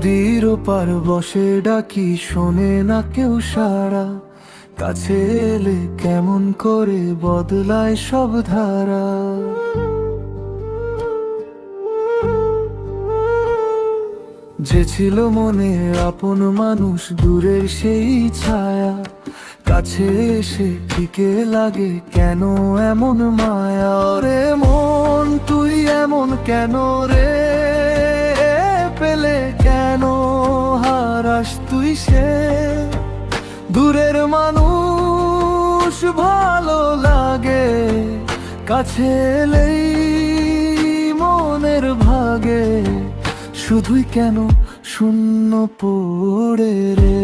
নদীর ওপার বসে ডাকি, শোনে না কেউ সারা। কাছে এলে কেমন করে বদলায় সব ধারা। যে ছিল মনে আপন মানুষ, দূরের সেই ছায়া। কাছে এসে ফিকে লাগে কেন এমন মায়া। ওরে মন তুই এমন কেন রে, পেলে কেন হারাস তুই সে। দূরের মানুষ ভালো লাগে, কাছে এলেই মনের ভাগে। শুধুই কেন শূন্য পড়ে রে।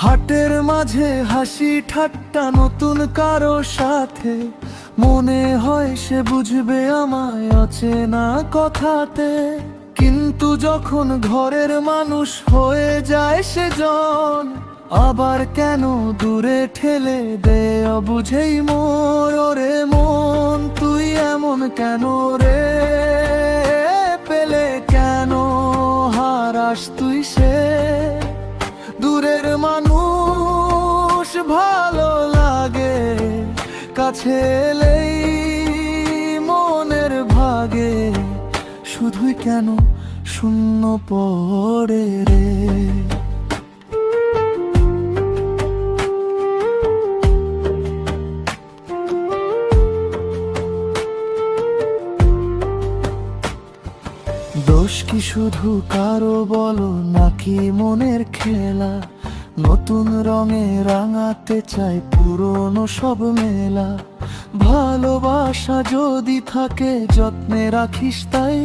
হাটের মাঝে হাসি ঠাট্টা নতুন কারো সাথে, মনে হয় সে বুঝবে আমায় অচেনা কথাতে। কিন্তু যখন ঘরের মানুষ হয়ে যায় সেজন, আবার কেন দূরে ঠেলে দে অবুঝেই মোর। ওরে মন তুই এমন কেন রে, পেলে কেন হারাস তুই সে। দূরের মানুষ ভালো লাগে, কাছে এলেই মনের ভাগে। শুধুই কেন শূন্য পড়ে রে। দোষ কি শুধু কারো বলো, নাকি মনের খেলা। নতুন রঙে রাঙাতে চাই পুরনো সব মেলা। ভালোবাসা যদি থাকে যত্নে রাখিস তাই,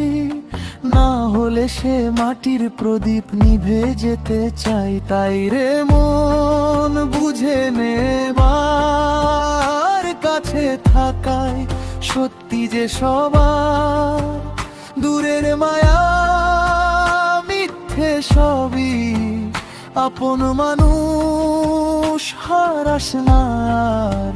না হলে সে মাটির প্রদীপ নিভে যেতে চাই। তাই রে মন বুঝে নেবার, কাছে থাকায় সত্যি যে সবার। দূরের মায়া মিথ্যে সবই, আপন মানুষ হারাস না আর।